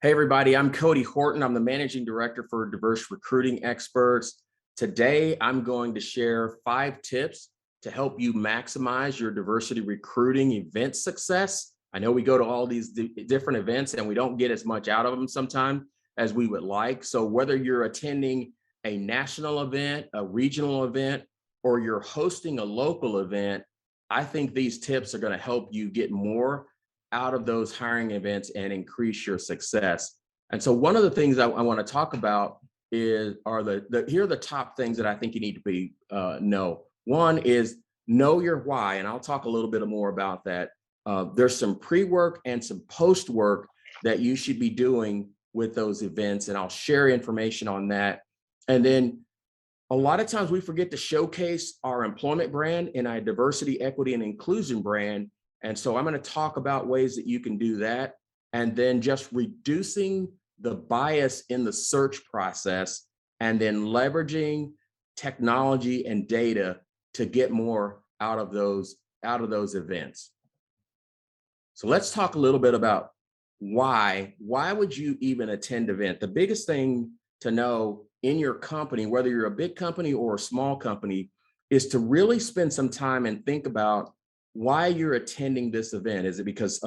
Hey, everybody, I'm Cody Horton. I'm the Managing Director for Diverse Recruiting Experts. Today, I'm going to share 5 tips to help you maximize your diversity recruiting event success. I know we go to all these different events and we don't get as much out of them sometimes as we would like. So whether you're attending a national event, a regional event, or you're hosting a local event, I think these tips are going to help you get more out of those hiring events and increase your success. And so one of the things I want to talk about here are the top things that I think you need to know. One is know your why, and I'll talk a little bit more about that. There's some pre-work and some post-work that you should be doing with those events, and I'll share information on that. And then a lot of times we forget to showcase our employment brand and our diversity, equity, and inclusion brand. And so I'm going to talk about ways that you can do that, and then just reducing the bias in the search process, and then leveraging technology and data to get more out of those events. So let's talk a little bit about why would you even attend an event? The biggest thing to know in your company, whether you're a big company or a small company, is to really spend some time and think about why you're attending this event. Is it because,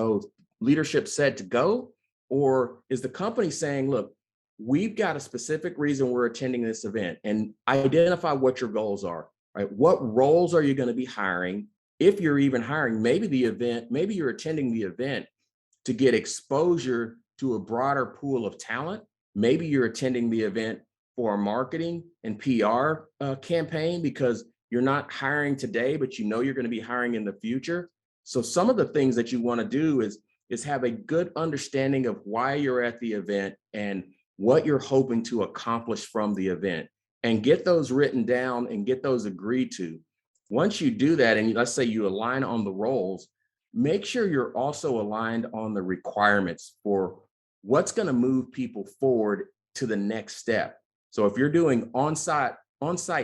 leadership said to go? Or is the company saying, look, we've got a specific reason we're attending this event, and identify what your goals are, right? What roles are you going to be hiring? If you're even hiring, maybe you're attending the event to get exposure to a broader pool of talent. Maybe you're attending the event for a marketing and PR campaign because you're not hiring today, but you know you're going to be hiring in the future. So some of the things that you want to do is have a good understanding of why you're at the event and what you're hoping to accomplish from the event, and get those written down and get those agreed to. Once you do that, and let's say you align on the roles, make sure you're also aligned on the requirements for what's going to move people forward to the next step. So if you're doing on-site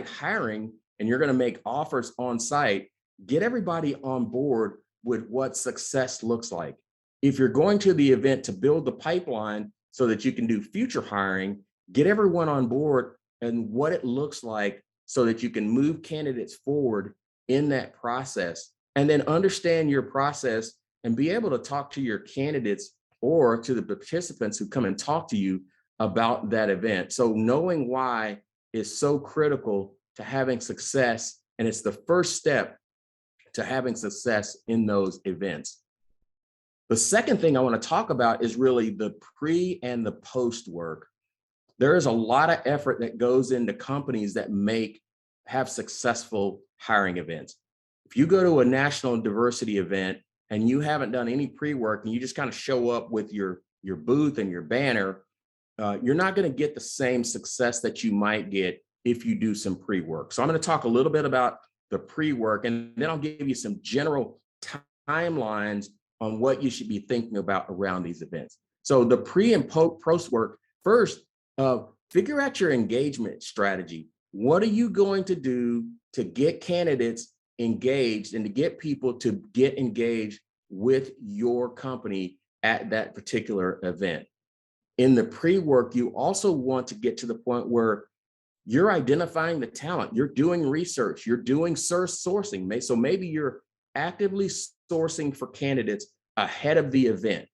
hiring, and you're going to make offers on site, get everybody on board with what success looks like. If you're going to the event to build the pipeline so that you can do future hiring, get everyone on board and what it looks like so that you can move candidates forward in that process. And then understand your process and be able to talk to your candidates or to the participants who come and talk to you about that event. So knowing why is so critical to having success, and it's the first step to having success in those events. The second thing I want to talk about is really the pre and the post work. There is a lot of effort that goes into companies that have successful hiring events. If you go to a national diversity event and you haven't done any pre-work and you just kind of show up with your booth and your banner, you're not going to get the same success that you might get if you do some pre-work. So I'm going to talk a little bit about the pre-work, and then I'll give you some general timelines on what you should be thinking about around these events. So the pre and post work, first, figure out your engagement strategy. What are you going to do to get candidates engaged and to get people to get engaged with your company at that particular event? In the pre-work, you also want to get to the point where you're identifying the talent, you're doing research, you're doing sourcing. So maybe you're actively sourcing for candidates ahead of the event.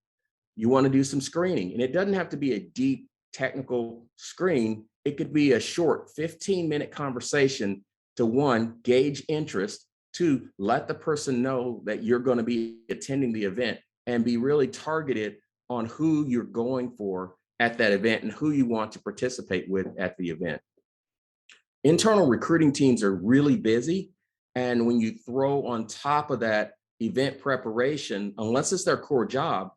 You want to do some screening, and it doesn't have to be a deep technical screen. It could be a short 15-minute conversation to, one, gauge interest, two, let the person know that you're going to be attending the event, and be really targeted on who you're going for at that event and who you want to participate with at the event. Internal recruiting teams are really busy, and when you throw on top of that event preparation, unless it's their core job,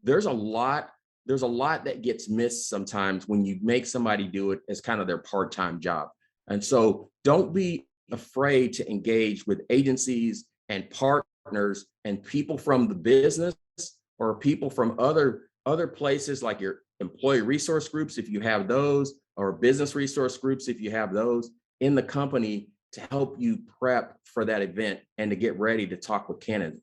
there's a lot that gets missed sometimes when you make somebody do it as kind of their part-time job. And so don't be afraid to engage with agencies and partners and people from the business or people from other places, like your employee resource groups, if you have those, or business resource groups, if you have those in the company, to help you prep for that event and to get ready to talk with candidates.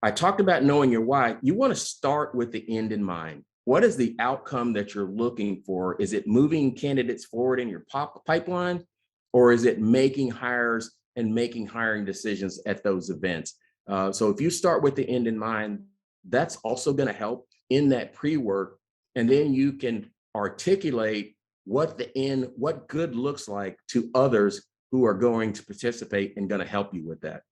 I talked about knowing your why. You want to start with the end in mind. what is the outcome that you're looking for? Is it moving candidates forward in your pipeline, or is it making hires and making hiring decisions at those events? So if you start with the end in mind, that's also going to help in that pre-work. And then you can articulate what good looks like to others who are going to participate and going to help you with that.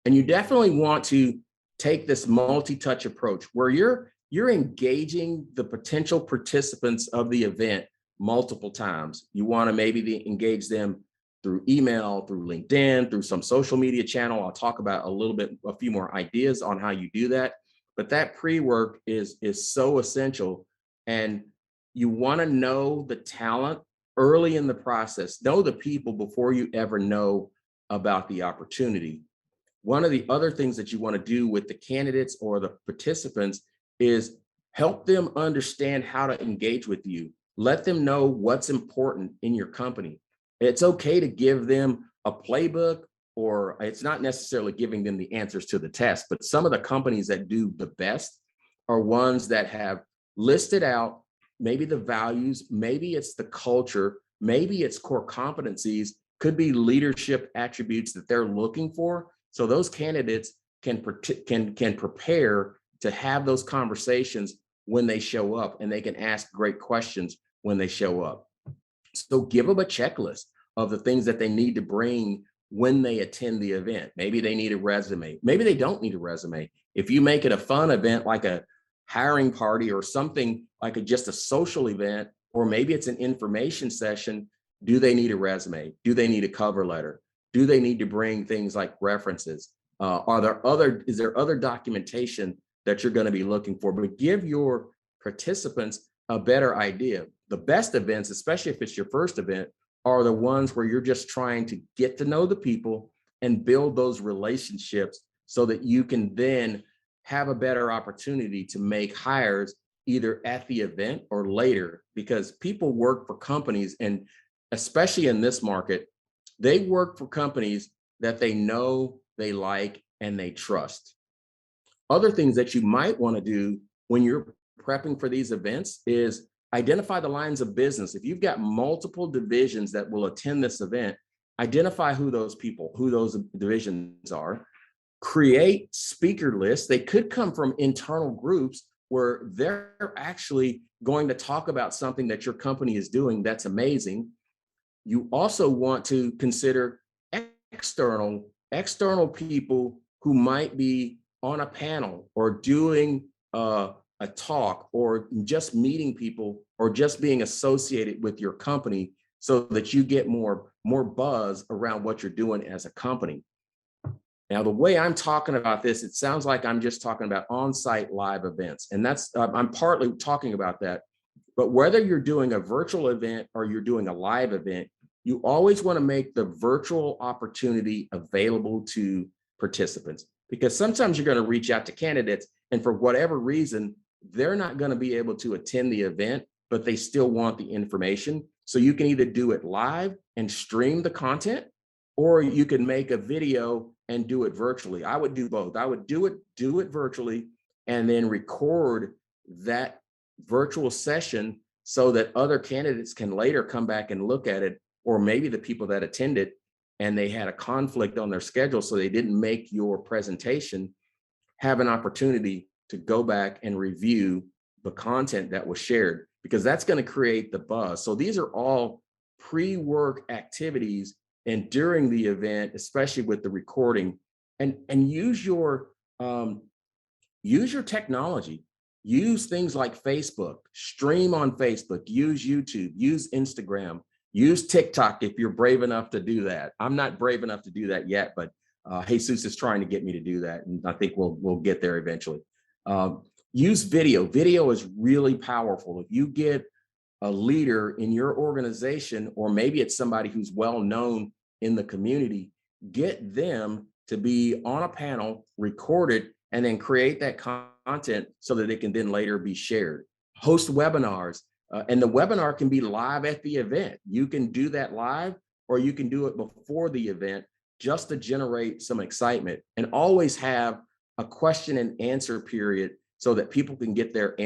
And you definitely want to take this multi-touch approach where you're engaging the potential participants of the event multiple times. You want to maybe engage them through email, through LinkedIn, through some social media channel. I'll talk about a few more ideas on how you do that. But that pre-work is so essential. And you want to know the talent early in the process. Know the people before you ever know about the opportunity. One of the other things that you want to do with the candidates or the participants is help them understand how to engage with you. Let them know what's important in your company. It's okay to give them a playbook, or it's not necessarily giving them the answers to the test, but some of the companies that do the best are ones that have listed out maybe the values, maybe it's the culture, maybe it's core competencies, could be leadership attributes that they're looking for. So those candidates can prepare to have those conversations when they show up, and they can ask great questions when they show up. So give them a checklist of the things that they need to bring when they attend the event. Maybe they need a resume. Maybe they don't need a resume. If you make it a fun event like a hiring party or something like just a social event, or maybe it's an information session, do they need a resume? Do they need a cover letter? Do they need to bring things like references? Is there other documentation that you're going to be looking for? But give your participants a better idea. The best events, especially if it's your first event, are the ones where you're just trying to get to know the people and build those relationships so that you can then have a better opportunity to make hires either at the event or later, because people work for companies, and especially in this market, they work for companies that they know, they like, and they trust. Other things that you might want to do when you're prepping for these events is identify the lines of business. If you've got multiple divisions that will attend this event, identify who those divisions are. Create speaker lists. They could come from internal groups where they're actually going to talk about something that your company is doing that's amazing. You also want to consider external people who might be on a panel or doing a talk, or just meeting people, or just being associated with your company, so that you get more buzz around what you're doing as a company. Now, the way I'm talking about this, it sounds like I'm just talking about on-site live events, and that's I'm partly talking about that. But whether you're doing a virtual event or you're doing a live event, you always want to make the virtual opportunity available to participants, because sometimes you're going to reach out to candidates, and for whatever reason, they're not going to be able to attend the event, but they still want the information. So you can either do it live and stream the content, or you can make a video and do it virtually. I would do both. I would do it virtually, and then record that virtual session so that other candidates can later come back and look at it, or maybe the people that attended and they had a conflict on their schedule, so they didn't make your presentation, have an opportunity to go back and review the content that was shared, because that's going to create the buzz. So these are all pre-work activities, and during the event, especially with the recording, and use your technology. Use things like Facebook, stream on Facebook, use YouTube, use Instagram, use TikTok if you're brave enough to do that. I'm not brave enough to do that yet, but Jesus is trying to get me to do that, and I think we'll get there eventually. Use video. Video is really powerful. If you get a leader in your organization, or maybe it's somebody who's well known in the community, get them to be on a panel, record it, and then create that content so that it can then later be shared. Host webinars, and the webinar can be live at the event. You can do that live, or you can do it before the event, just to generate some excitement. And always have a question and answer period so that people can get their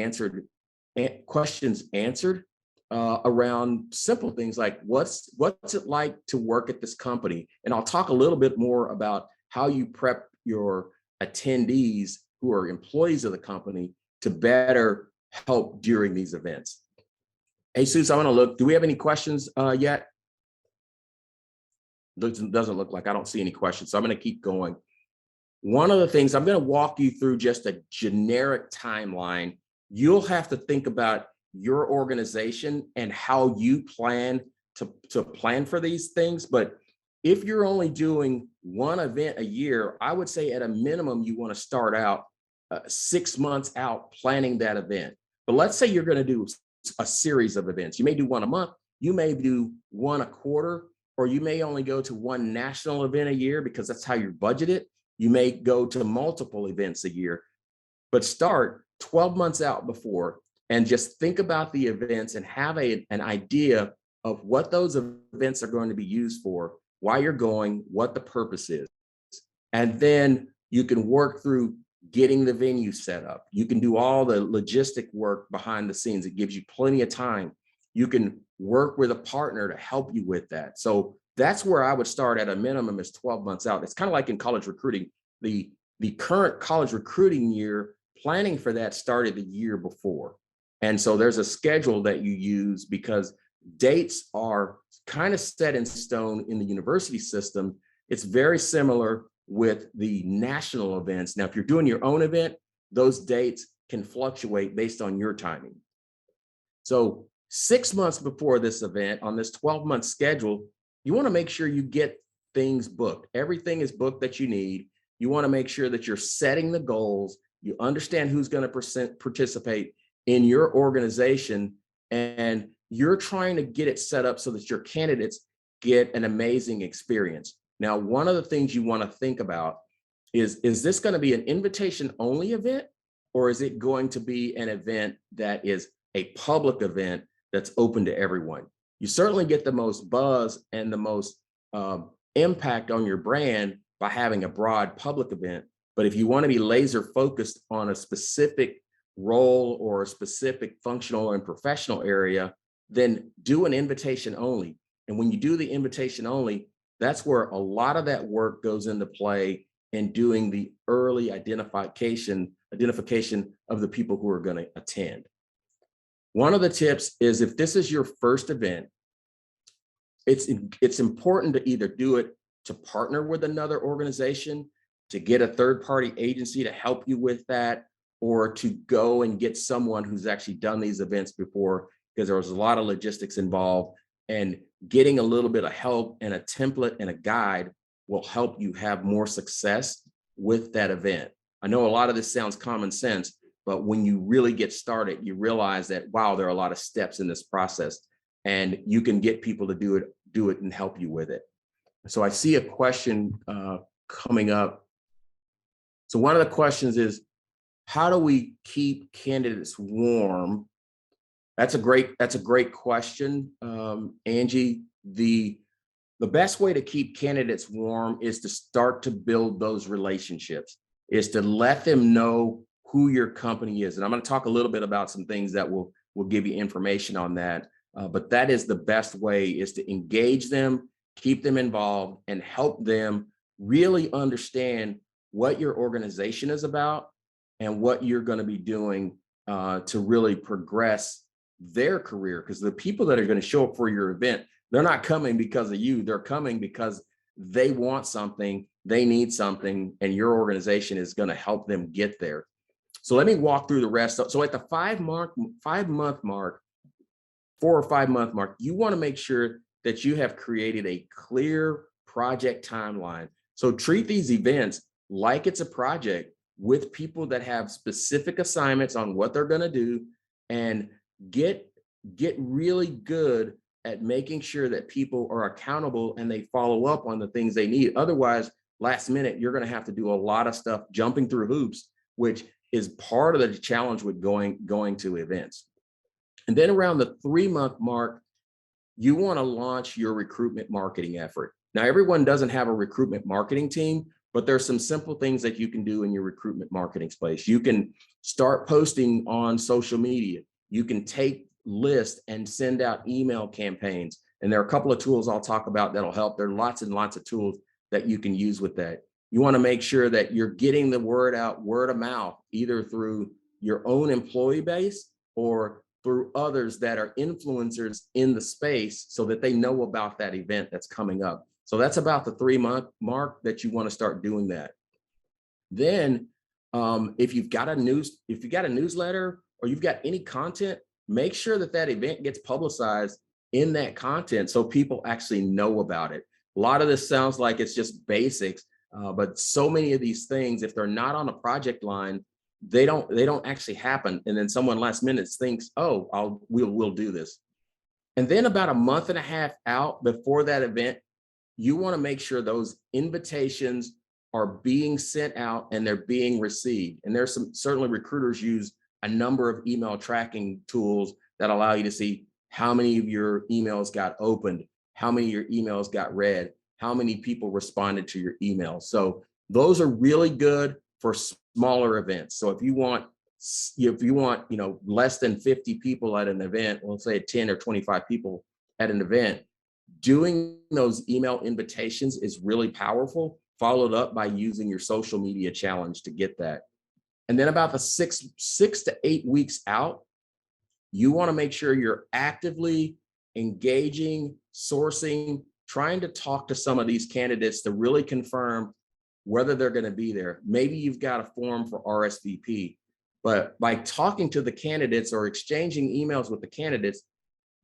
questions answered around simple things like what's it like to work at this company? And I'll talk a little bit more about how you prep your attendees who are employees of the company to better help during these events. Hey, Suze, I want to look. Do we have any questions yet? Doesn't look like. I don't see any questions. So I'm going to keep going. One of the things, I'm going to walk you through just a generic timeline. You'll have to think about your organization and how you plan to plan for these things. But if you're only doing one event a year, I would say at a minimum, you want to start out 6 months out planning that event. But let's say you're going to do a series of events. You may do one a month, you may do one a quarter, or you may only go to one national event a year because that's how you're budgeted. You may go to multiple events a year, but start 12 months out before and just think about the events and have an idea of what those events are going to be used for, why you're going, what the purpose is. And then you can work through getting the venue set up. You can do all the logistic work behind the scenes. It gives you plenty of time. You can work with a partner to help you with that. So that's where I would start at a minimum is 12 months out. It's kind of like in college recruiting. The current college recruiting year, planning for that started the year before. And so there's a schedule that you use because dates are kind of set in stone in the university system. It's very similar with the national events. Now, if you're doing your own event, those dates can fluctuate based on your timing. So 6 months before this event on this 12-month schedule, you want to make sure you get things booked. Everything is booked that you need. You want to make sure that you're setting the goals. You understand who's going to participate in your organization, and you're trying to get it set up so that your candidates get an amazing experience. Now, one of the things you want to think about is this going to be an invitation only event, or is it going to be an event that is a public event that's open to everyone? You certainly get the most buzz and the most impact on your brand by having a broad public event. But if you want to be laser focused on a specific role or a specific functional and professional area, then do an invitation only. And when you do the invitation only, that's where a lot of that work goes into play in doing the early identification of the people who are going to attend. One of the tips is if this is your first event, it's important to either do it to partner with another organization, to get a third-party agency to help you with that, or to go and get someone who's actually done these events before, because there was a lot of logistics involved, and getting a little bit of help and a template and a guide will help you have more success with that event. I know a lot of this sounds common sense, but when you really get started, you realize that, wow, there are a lot of steps in this process, and you can get people to do it and help you with it. So I see a question coming up. So one of the questions is, how do we keep candidates warm? That's a great question, Angie. The best way to keep candidates warm is to start to build those relationships, is to let them know who your company is. And I'm going to talk a little bit about some things that will give you information on that. But that is the best way, is to engage them, keep them involved, and help them really understand what your organization is about and what you're going to be doing to really progress their career. Because the people that are going to show up for your event, they're not coming because of you. They're coming because they want something, they need something, and your organization is going to help them get there. So let me walk through the rest. So at the 4 or 5 month mark, you want to make sure that you have created a clear project timeline. So treat these events like it's a project with people that have specific assignments on what they're going to do, and get really good at making sure that people are accountable and they follow up on the things they need. Otherwise, last minute, you're going to have to do a lot of stuff, jumping through hoops, which is part of the challenge with going to events. And then around the 3 month mark, you want to launch your recruitment marketing effort. Now, everyone doesn't have a recruitment marketing team, but there's some simple things that you can do in your recruitment marketing space. You can start posting on social media. You can take lists and send out email campaigns. And there are a couple of tools I'll talk about that'll help. There are lots and lots of tools that you can use with that. You want to make sure that you're getting the word out, word of mouth, either through your own employee base or through others that are influencers in the space so that they know about that event that's coming up. So that's about the 3-month mark that you want to start doing that. Then if you've got a newsletter or you've got any content, make sure that that event gets publicized in that content so people actually know about it. A lot of this sounds like it's just basics, but so many of these things, if they're not on a project line, they don't actually happen. And then someone last minute thinks, oh, we'll do this. And then about a month and a half out before that event, you want to make sure those invitations are being sent out and they're being received. And there's certainly recruiters use a number of email tracking tools that allow you to see how many of your emails got opened, how many of your emails got read, how many people responded to your emails. So those are really good for smaller events. So if you want, less than 50 people at an event, we'll say 10 or 25 people at an event, doing those email invitations is really powerful, followed up by using your social media challenge to get that. And then about the six to 8 weeks out, you want to make sure you're actively engaging, sourcing, trying to talk to some of these candidates to really confirm whether they're going to be there. Maybe you've got a form for RSVP, but by talking to the candidates or exchanging emails with the candidates,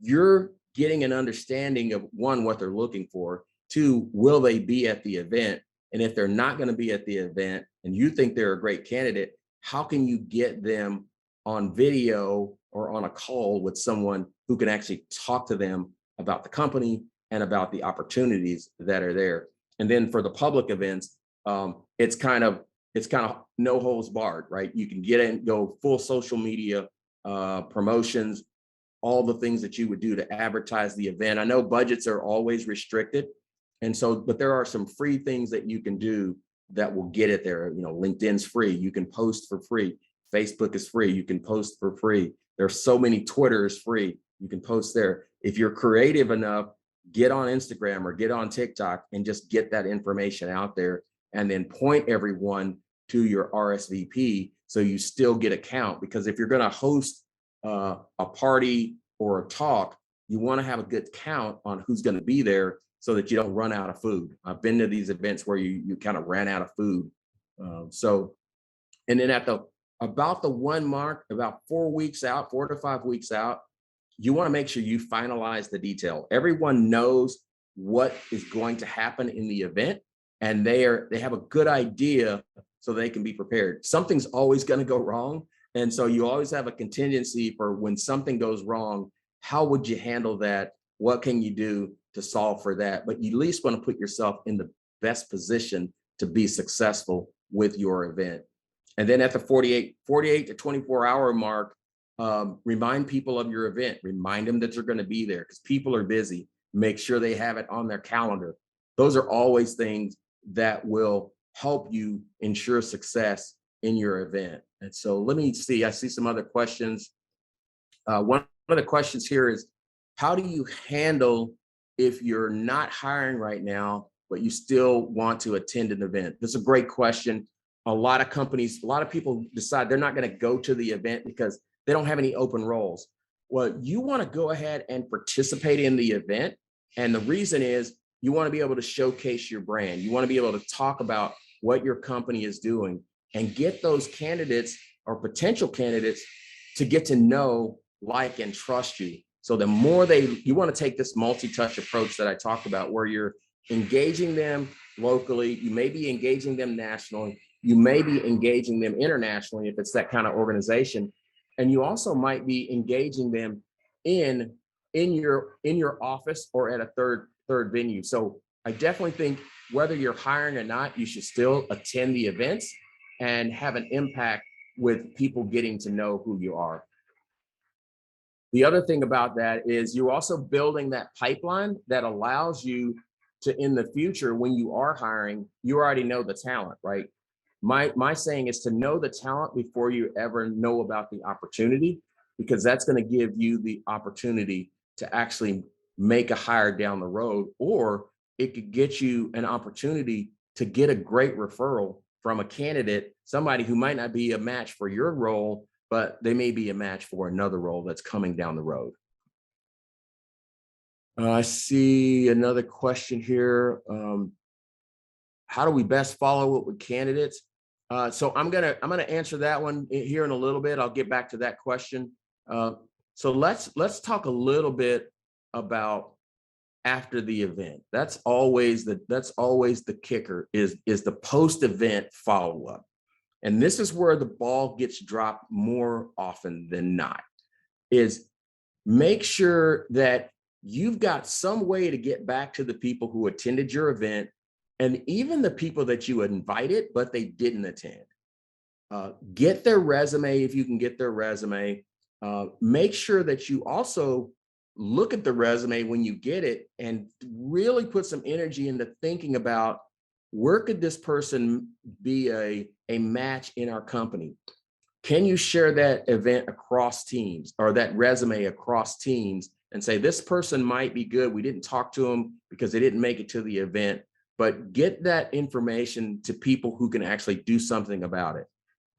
you're getting an understanding of, one, what they're looking for, two, will they be at the event? And if they're not going to be at the event and you think they're a great candidate, how can you get them on video or on a call with someone who can actually talk to them about the company and about the opportunities that are there? And then for the public events, it's kind of no holds barred, right? You can get in, go full social media promotions, all the things that you would do to advertise the event. I know budgets are always restricted. And so, but there are some free things that you can do that will get it there. LinkedIn's free. You can post for free. Facebook is free. You can post for free. There's so many. Twitter is free. You can post there. If you're creative enough, get on Instagram or get on TikTok and just get that information out there and then point everyone to your RSVP so you still get a count. Because if you're going to host a party or a talk, you want to have a good count on who's going to be there so that you don't run out of food. I've been to these events where you kind of ran out of food. And then at about the 1 mark, about 4 weeks out, 4 to 5 weeks out, you want to make sure you finalize the detail. Everyone knows what is going to happen in the event, and they have a good idea so they can be prepared. Something's always going to go wrong. And so you always have a contingency for when something goes wrong. How would you handle that? What can you do to solve for that? But you at least want to put yourself in the best position to be successful with your event. And then at the 48 to 24-hour mark, remind people of your event. Remind them that you're going to be there because people are busy. Make sure they have it on their calendar. Those are always things that will help you ensure success in your event. And so let me see, I see some other questions. One of the questions here is, how do you handle if you're not hiring right now, but you still want to attend an event? This is a great question. A lot of people decide they're not going to go to the event because they don't have any open roles. Well, you want to go ahead and participate in the event. And the reason is you want to be able to showcase your brand. You want to be able to talk about what your company is doing and get those candidates or potential candidates to get to know, like, and trust you. So the more you want to take this multi-touch approach that I talked about, where you're engaging them locally, you may be engaging them nationally, you may be engaging them internationally if it's that kind of organization. And you also might be engaging them in your office or at a third venue. So I definitely think whether you're hiring or not, you should still attend the events and have an impact with people getting to know who you are. The other thing about that is you're also building that pipeline that allows you to, in the future, when you are hiring, you already know the talent, right? My saying is to know the talent before you ever know about the opportunity. because that's going to give you the opportunity to actually make a hire down the road, or it could get you an opportunity to get a great referral from a candidate, somebody who might not be a match for your role, but they may be a match for another role that's coming down the road. I see another question here. How do we best follow up with candidates? So I'm gonna answer that one here in a little bit. I'll get back to that question. So let's talk a little bit about after the event. That's always the kicker is the post event follow up, and this is where the ball gets dropped more often than not. Is make sure that you've got some way to get back to the people who attended your event, and even the people that you invited but they didn't attend. Get their resume if you can get their resume. Make sure that you also look at the resume when you get it and really put some energy into thinking about where could this person be a match in our company. Can you share that event across teams or that resume across teams and say, this person might be good. We didn't talk to them because they didn't make it to the event, but get that information to people who can actually do something about it.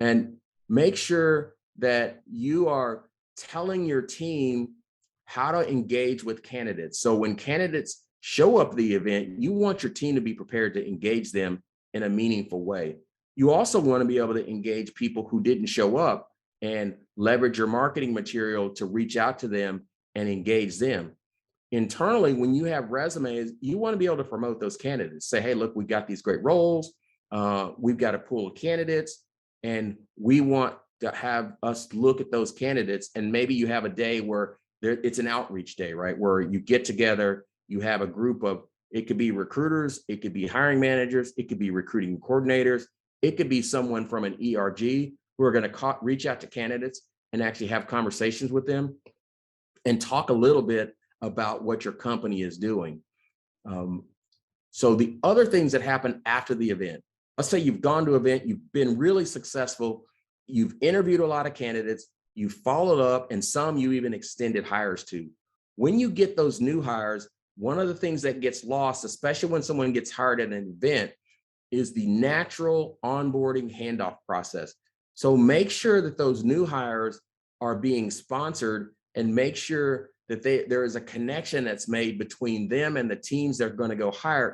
And make sure that you are telling your team how to engage with candidates. So when candidates show up at the event, you want your team to be prepared to engage them in a meaningful way. You also want to be able to engage people who didn't show up and leverage your marketing material to reach out to them and engage them. Internally, when you have resumes, you want to be able to promote those candidates. Say, hey, look, we got these great roles. We've got a pool of candidates, and we want to have us look at those candidates. And maybe you have a day where it's an outreach day, right? Where you get together, you have a group of, it could be recruiters, it could be hiring managers, it could be recruiting coordinators, it could be someone from an ERG who are going to reach out to candidates and actually have conversations with them and talk a little bit about what your company is doing. So the other things that happen after the event, let's say you've gone to an event, you've been really successful, you've interviewed a lot of candidates, you followed up, and some you even extended hires to. When you get those new hires, one of the things that gets lost, especially when someone gets hired at an event, is the natural onboarding handoff process. So make sure that those new hires are being sponsored, and make sure that there is a connection that's made between them and the teams they're going to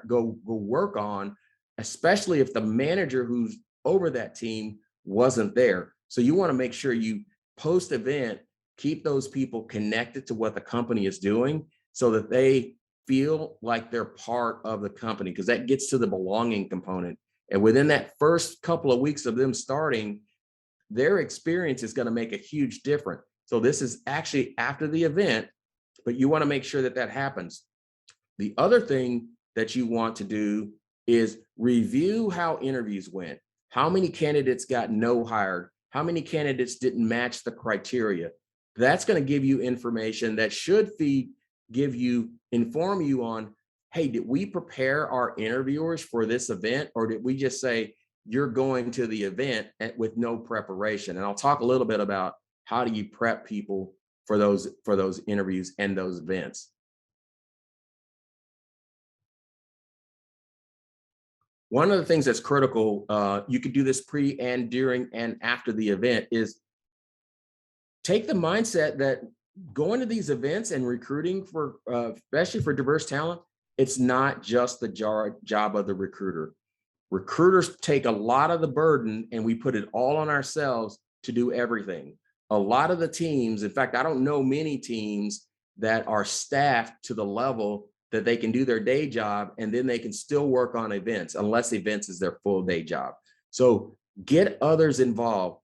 go work on, especially if the manager who's over that team wasn't there. So you want to make sure you post-event keep those people connected to what the company is doing so that they feel like they're part of the company, because that gets to the belonging component. And within that first couple of weeks of them starting, their experience is going to make a huge difference. So this is actually after the event, but you want to make sure that that happens. The other thing that you want to do is review how interviews went. How many candidates got no hired? How many candidates didn't match the criteria? That's going to give you information that should inform you on, hey, did we prepare our interviewers for this event, or did we just say you're going to the event with no preparation? And I'll talk a little bit about how do you prep people for those interviews and those events. One of the things that's critical, you could do this pre and during and after the event, is take the mindset that going to these events and recruiting for, especially for diverse talent, it's not just the job of the recruiter. Recruiters take a lot of the burden and we put it all on ourselves to do everything. A lot of the teams, in fact, I don't know many teams that are staffed to the level that they can do their day job and then they can still work on events, unless events is their full day job. So get others involved.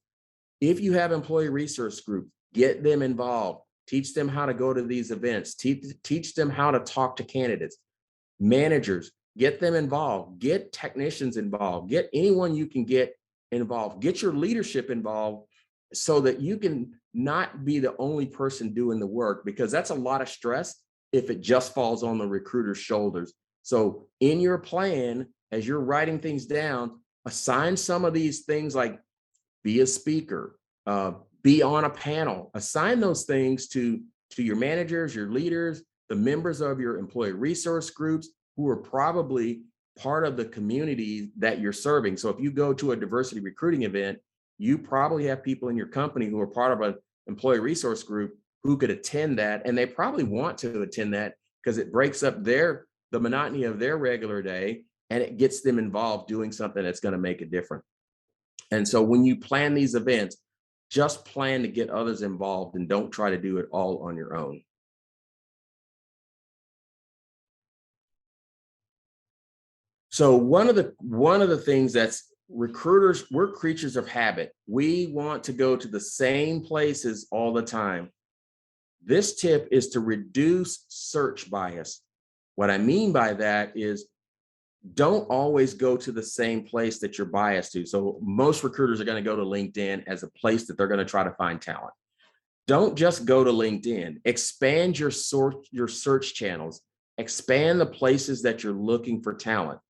If you have employee resource groups, get them involved. Teach them how to go to these events. Teach them how to talk to candidates. Managers, get them involved. Get technicians involved. Get anyone you can get involved. Get your leadership involved so that you can not be the only person doing the work, because that's a lot of stress if it just falls on the recruiter's shoulders. So in your plan, as you're writing things down, assign some of these things like be a speaker, be on a panel. Assign those things to your managers, your leaders, the members of your employee resource groups who are probably part of the community that you're serving. So if you go to a diversity recruiting event, you probably have people in your company who are part of an employee resource group who could attend that, and they probably want to attend that because it breaks up the monotony of their regular day, and it gets them involved doing something that's going to make a difference. And so when you plan these events, just plan to get others involved and don't try to do it all on your own. So one of the things that's recruiters, we're creatures of habit. We want to go to the same places all the time. This tip is to reduce search bias. What I mean by that is don't always go to the same place that you're biased to. So most recruiters are going to go to LinkedIn as a place that they're going to try to find talent. Don't just go to LinkedIn. Expand your search channels. Expand the places that you're looking for talent.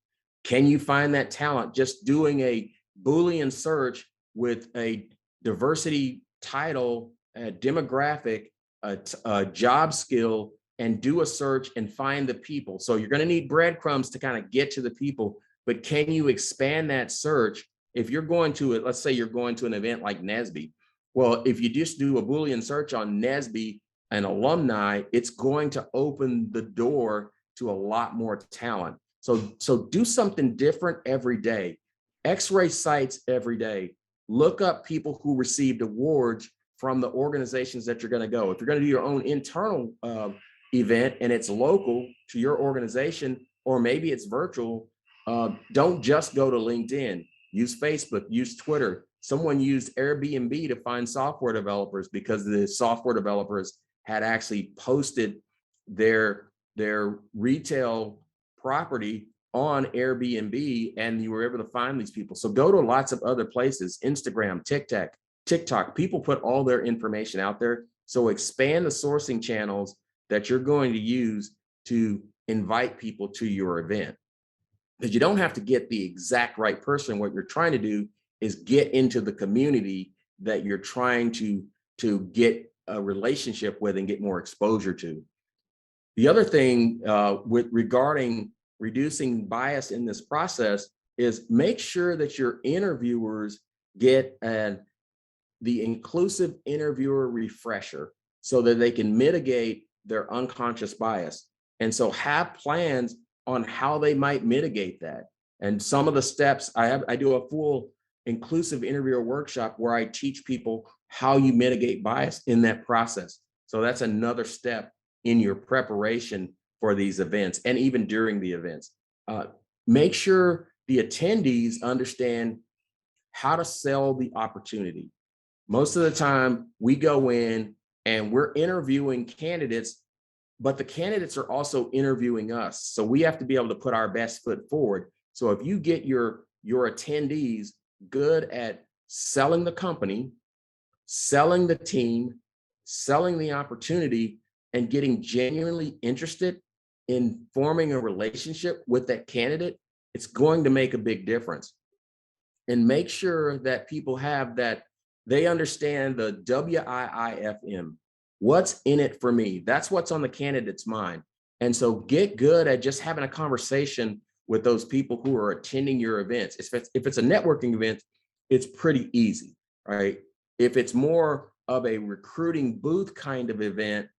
Can you find that talent just doing a Boolean search with a diversity title, a demographic, a job skill, and do a search and find the people? So you're going to need breadcrumbs to kind of get to the people, but can you expand that search? If you're going to it, let's say you're going to an event like NSBE. Well, if you just do a Boolean search on NSBE and alumni, it's going to open the door to a lot more talent. So do something different every day. X-ray sites every day. Look up people who received awards from the organizations that you're going to go. If you're going to do your own internal event and it's local to your organization, or maybe it's virtual, don't just go to LinkedIn. Use Facebook, use Twitter. Someone used Airbnb to find software developers because the software developers had actually posted their retail property on Airbnb, and you were able to find these people. So go to lots of other places, Instagram, TikTok. People put all their information out there. So expand the sourcing channels that you're going to use to invite people to your event. Because you don't have to get the exact right person. What you're trying to do is get into the community that you're trying to get a relationship with and get more exposure to. The other thing regarding reducing bias in this process is make sure that your interviewers get the inclusive interviewer refresher so that they can mitigate their unconscious bias. And so have plans on how they might mitigate that. And some of the steps, I do a full inclusive interviewer workshop where I teach people how you mitigate bias in that process. So that's another step in your preparation for these events and even during the events. Make sure the attendees understand how to sell the opportunity. Most of the time we go in and we're interviewing candidates, but the candidates are also interviewing us. So we have to be able to put our best foot forward. So if you get your attendees good at selling the company, selling the team, selling the opportunity, and getting genuinely interested in forming a relationship with that candidate, it's going to make a big difference. And make sure that people have that, they understand the WIIFM. What's in it for me? That's what's on the candidate's mind. And so get good at just having a conversation with those people who are attending your events. If it's a networking event, it's pretty easy, right? If it's more of a recruiting booth kind of event,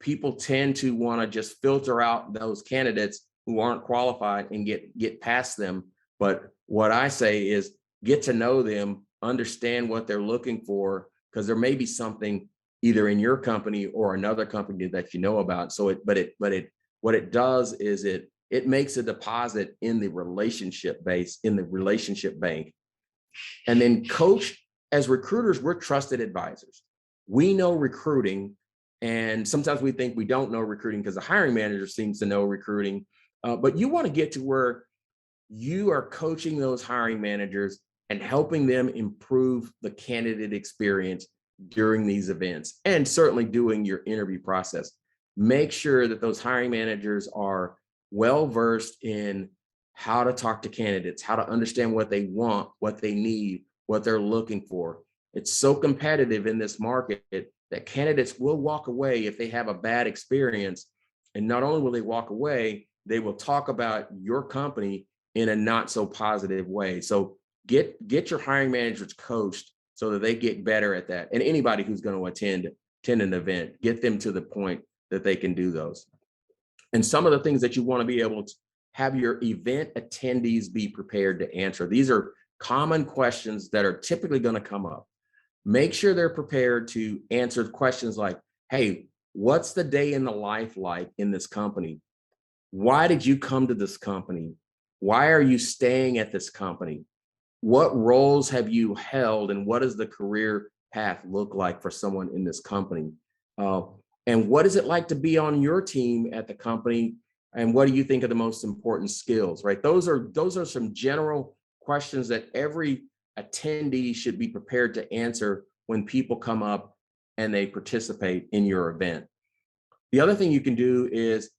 people tend to want to just filter out those candidates who aren't qualified and get past them. But what I say is get to know them, understand what they're looking for, because there may be something either in your company or another company that you know about. So what it does is it makes a deposit in the relationship base, in the relationship bank. And then coach, as recruiters, we're trusted advisors. We know recruiting, and sometimes we think we don't know recruiting because the hiring manager seems to know recruiting. But you want to get to where you are coaching those hiring managers and helping them improve the candidate experience during these events, and certainly doing your interview process. Make sure that those hiring managers are well-versed in how to talk to candidates, how to understand what they want, what they need, what they're looking for. It's so competitive in this market that candidates will walk away if they have a bad experience. And not only will they walk away, they will talk about your company in a not so positive way. So get your hiring managers coached so that they get better at that. And anybody who's going to attend an event, get them to the point that they can do those. And some of the things that you want to be able to have your event attendees be prepared to answer. These are common questions that are typically going to come up. Make sure they're prepared to answer questions like, hey, what's the day in the life like in this company? Why did you come to this company? Why are you staying at this company? What roles have you held, and what does the career path look like for someone in this company? And what is it like to be on your team at the company? And what do you think are the most important skills, right? Those are some general questions that every attendee should be prepared to answer when people come up and they participate in your event. The other thing you can do is,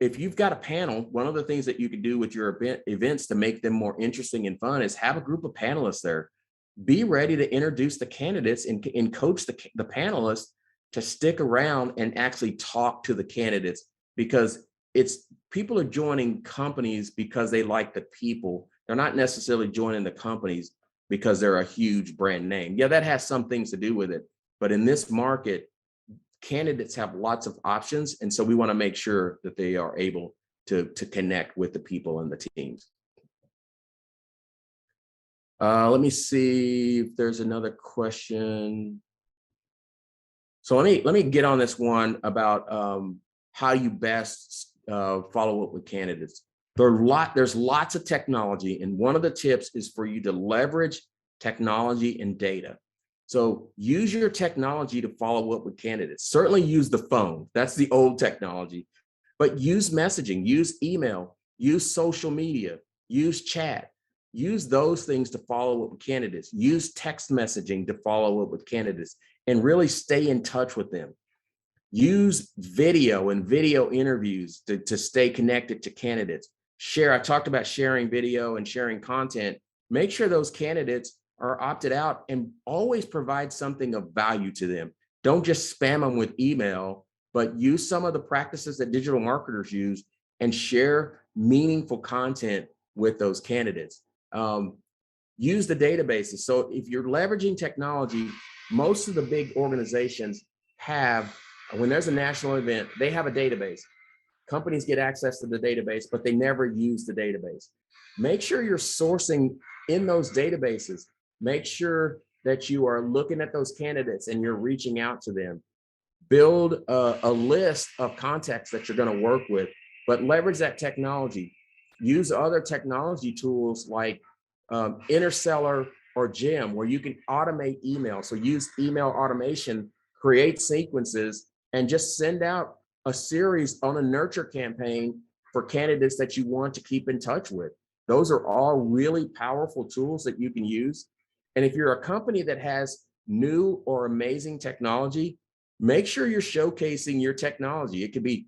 if you've got a panel, one of the things that you can do with your events to make them more interesting and fun is have a group of panelists there. Be ready to introduce the candidates and coach the panelists to stick around and actually talk to the candidates, because people are joining companies because they like the people. They're not necessarily joining the companies because they're a huge brand name. Yeah, that has some things to do with it. But in this market, candidates have lots of options. And so we want to make sure that they are able to connect with the people and the teams. Let me see if there's another question. So let me get on this one about how you best follow up with candidates. There's lots of technology, and one of the tips is for you to leverage technology and data. So use your technology to follow up with candidates. Certainly use the phone. That's the old technology. But use messaging, use email, use social media, use chat. Use those things to follow up with candidates. Use text messaging to follow up with candidates and really stay in touch with them. Use video and video interviews to stay connected to candidates. I talked about sharing video and sharing content. Make sure those candidates are opted out and always provide something of value to them. Don't just spam them with email, but use some of the practices that digital marketers use and share meaningful content with those candidates. Use the databases. So if you're leveraging technology, most of the big organizations have, when there's a national event, they have a database. Companies get access to the database, but they never use the database. Make sure you're sourcing in those databases. Make sure that you are looking at those candidates and you're reaching out to them. Build a list of contacts that you're going to work with, but leverage that technology. Use other technology tools like Interseller or Gem, where you can automate email. So use email automation, create sequences, and just send out a series on a nurture campaign for candidates that you want to keep in touch with. Those are all really powerful tools that you can use. And if you're a company that has new or amazing technology, make sure you're showcasing your technology. It could be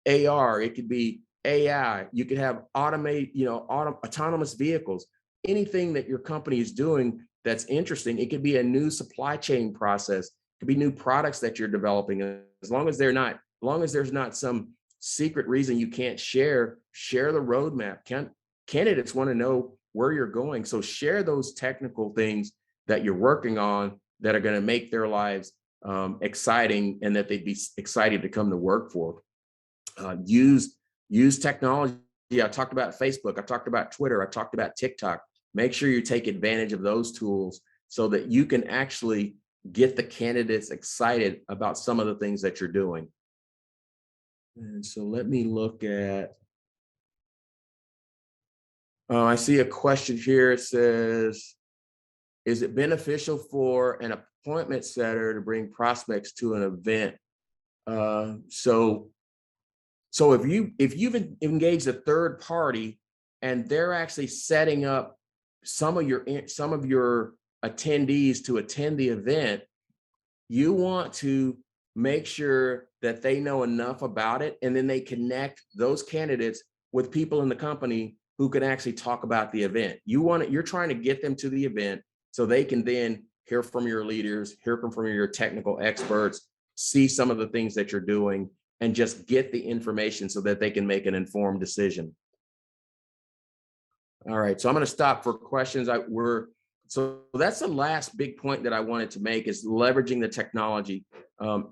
AR, it could be AI, you could have autonomous vehicles, anything that your company is doing that's interesting. It could be a new supply chain process, it could be new products that you're developing. As long as there's not some secret reason you can't share the roadmap. Candidates want to know where you're going. So share those technical things that you're working on that are going to make their lives exciting and that they'd be excited to come to work for. Use technology. I talked about Facebook. I talked about Twitter. I talked about TikTok. Make sure you take advantage of those tools so that you can actually get the candidates excited about some of the things that you're doing. And so let me look at, I see a question here. It says, is it beneficial for an appointment setter to bring prospects to an event? So if you've engaged a third party and they're actually setting up some of your attendees to attend the event, you want to make sure that they know enough about it, and then they connect those candidates with people in the company who can actually talk about the event. You're trying to get them to the event so they can then hear from your leaders, hear from your technical experts, see some of the things that you're doing, and just get the information so that they can make an informed decision. All right, so I'm going to stop for questions. So that's the last big point that I wanted to make is leveraging the technology.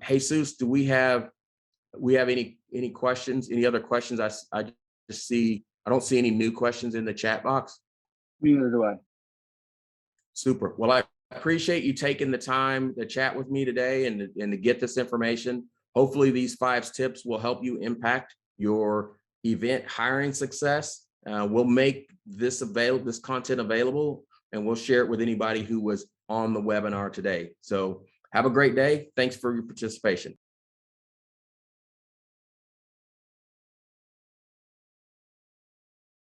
Jesus, do we have any questions? Any other questions? I just see I don't see any new questions in the chat box. Neither do I. Super. Well, I appreciate you taking the time to chat with me today and to get this information. Hopefully, these 5 tips will help you impact your event hiring success. We'll make this content available, and we'll share it with anybody who was on the webinar today. So have a great day. Thanks for your participation.